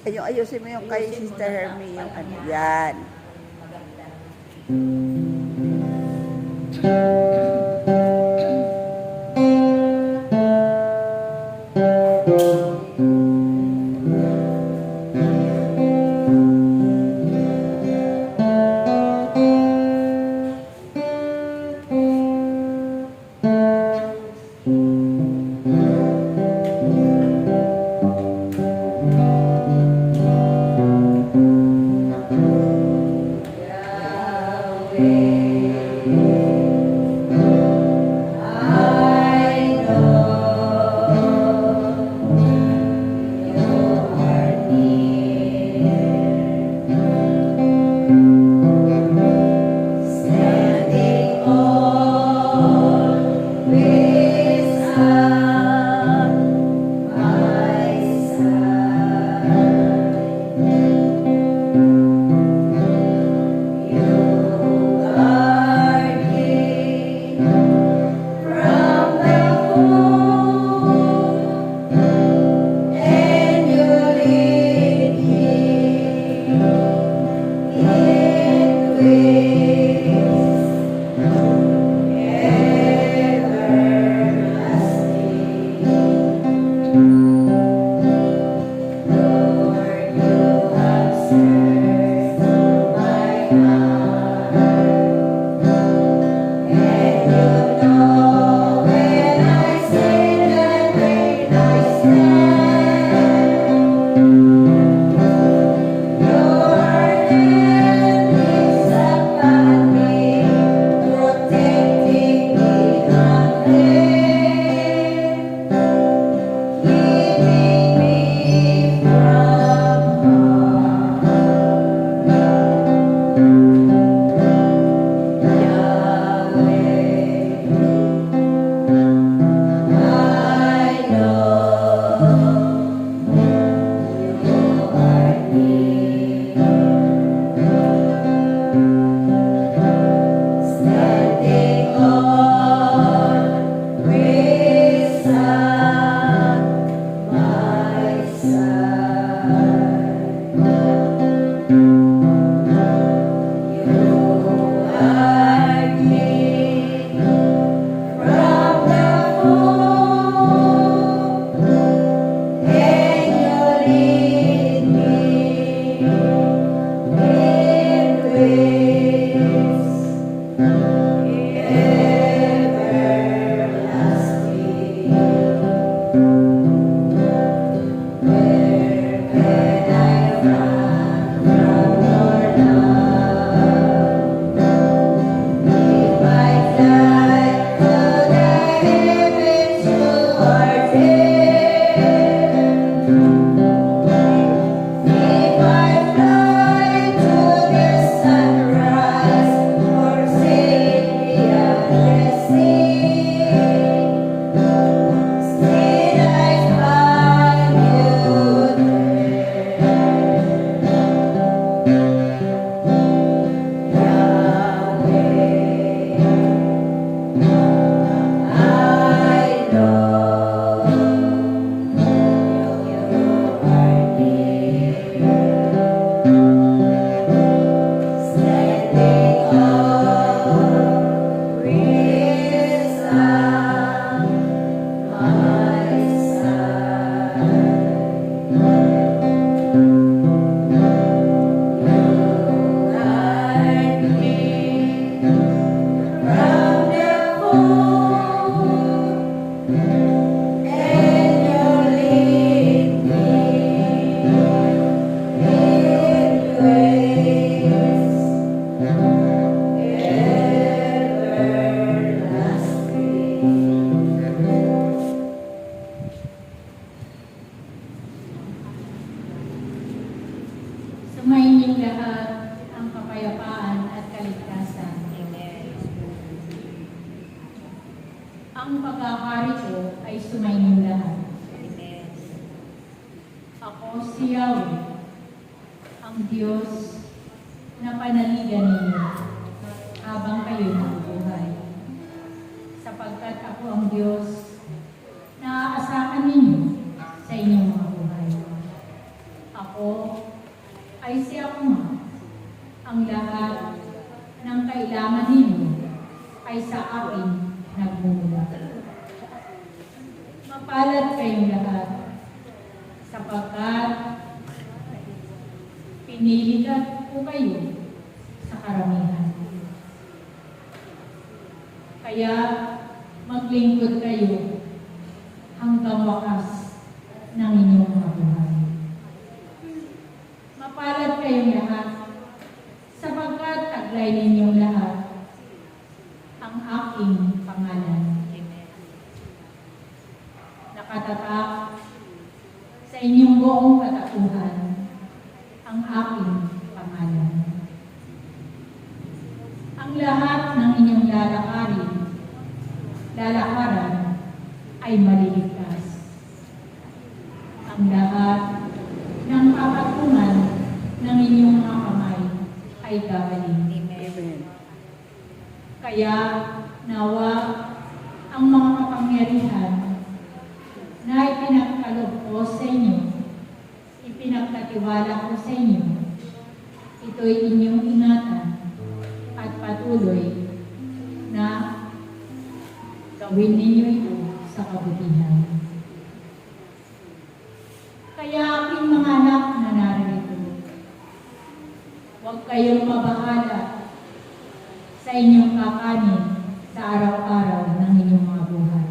Ayun, ayusin mo yung kay Sister Hermie, yung ano. Yan. Sumayin lahat ang kapayapaan at kaligtasan. Amen. Ang paghahari ko ay sumayin lahat. Amen. Ako si Yahweh, ang Diyos na panaligan ninyo habang kayo'y nabubuhay. Sapagkat ako ang Diyos na aasahan ninyo sa inyong mga kaalaman ninyo ay sa akin nagmumula. Mapalad kayong lahat, sapagkat pinili ko kayo sa karamihan. Kaya maglingkod kayo hanggang wakas ng inyong mga buhay. Mapalad kayong lahat, sapagkat taglay ninyong lahat ang aking pangalan. Nakatatak sa inyong buong katauhan ang aking pangalan. Ang lahat ng inyong lalakaran ay maliligtas. Ang lahat ng papatungan ng inyong mga kamay ay gagaling. Amen. Kaya nawa ang mga kapangyarihan na ipinagkaloob ko sa inyo, ipinagkatiwala ko sa inyo, ito'y inyong ingatan at patuloy na gawin ninyo ito sa kabutihan. Kaya aking mga anak na narito, huwag kayong mabahala sa inyong kakanin sa araw-araw ng inyong mga buhay.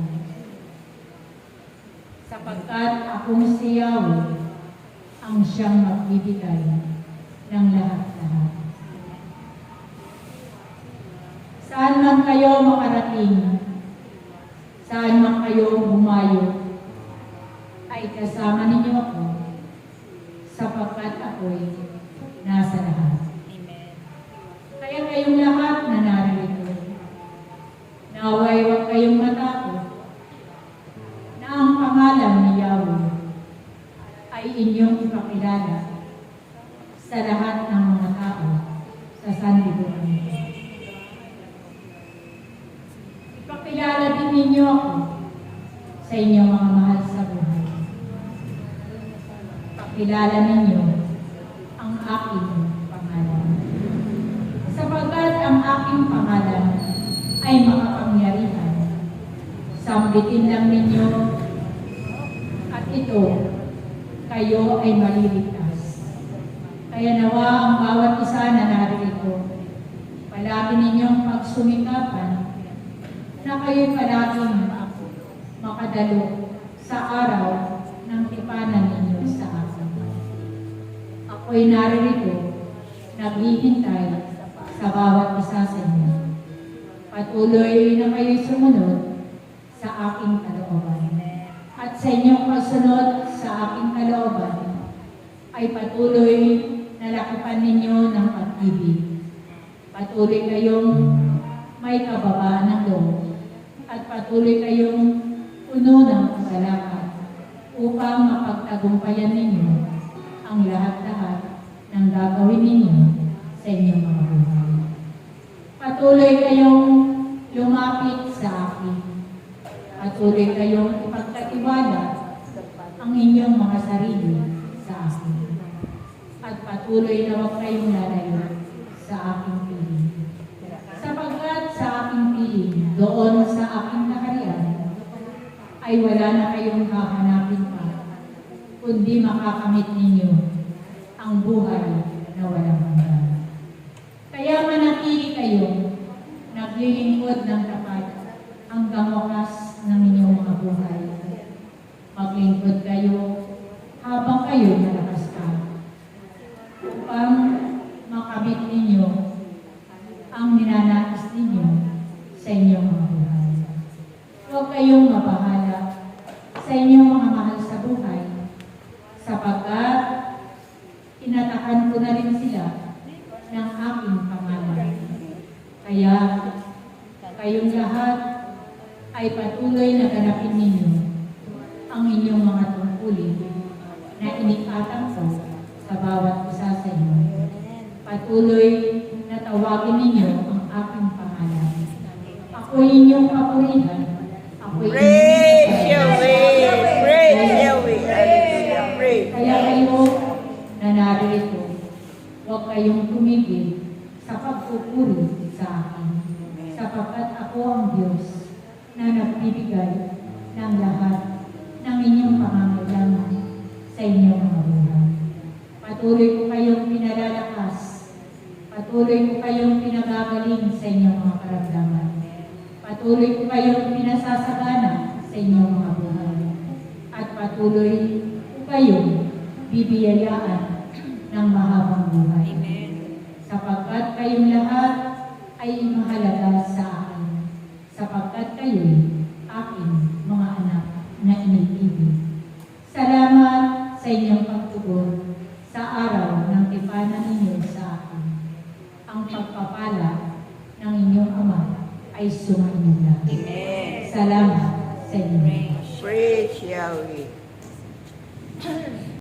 Sapagkat akong si Yahweh ang siyang magbibigay ng lahat-lahat. Saan man kayo makarating, saan man kayo bumayo, ay kasama ninyo ako, sapagkat ako'y nasa lahat. Kaya kayong lahat na narito, naway huwag kayong matakot na ang pangalan ni Yahweh ay inyong ipakilala sa lahat ng mga tao sa sanlibutan nito. Ipakilala din ninyo ako sa inyong mga mahal sa buhay. Pakilala ninyo ang aking pangalan. Sapagkat ang aking pangalan ay makapangyarihan, sambitin lang ninyo at ito, kayo ay maliligtas. Kaya nawa ang bawat isa na narito, palagi ninyong pagsumikapan na kayo'y palaging makadalo sa araw ng tipanan ninyo sa akin. Ako'y narito, naghihintay sa bawat isa sa inyo. Patuloy na kayo'y sumunod sa aking kalooban. At sa inyong pagsunod sa aking kalooban, ay patuloy na lakipan ninyo ng pag-ibig. Patuloy kayong may kababaan ng loob at patuloy kayong puno ng kagalakad upang mapagtagumpayan ninyo ang lahat-lahat ng gagawin ninyo sa inyong mga buhay. Patuloy kayong lumapit sa akin. Patuloy kayong ipagkatiwala ang inyong mga sarili sa akin. At patuloy na huwag kayong lalayo sa aking piling. Sapagkat sa aking piling, doon sa aking kaharian, ay wala na kayong hahanapin pa, kundi makakamit ninyo ang buhay na walang hanggan. Kaya manatili kayo, naglilingkod ng tapat hanggang wakas ng inyong mga buhay. Maglingkod kayo habang kayo malakas pa, upang makamit ninyo ang ninanais ninyo sa inyong mga buhay. Huwag kayong mabahala sa inyong mga mahal sa buhay, sapagkat tinatakan ko na rin sila ng aking pangalan. Kaya kayong lahat ay patuloy na ganapin ninyo ang inyong mga tungkulin na inikatang ko sa bawat isa sa inyo. Patuloy na tawagin ninyo ang aking pangalan. Ako'y inyong papurihan. Ako'y Praise Yahweh! Praise Yahweh! Hallelujah! Praise! Kaya kayo na narito, huwag kayong tumigil sa pagpupuri sa akin. nagbibigay ng lahat ng inyong pangangailangan sa inyong mga buhay. Patuloy ko kayong pinalalakas. Patuloy ko kayong pinagagaling sa inyong mga karamdaman. Patuloy ko kayong pinasasagana sa inyong mga buhay. At patuloy ko kayong bibiyayaan ng mahabang buhay. Sapagkat kayong lahat ay mahalaga sa akin. Sapagkat kayo'y aking mga anak na iniibig. Salamat sa inyong pagtugon sa araw ng tipanan ninyo sa akin. Ang pagpapala ng inyong Ama ay sumainyo lahat. Salamat sa inyo. Praise Yahweh.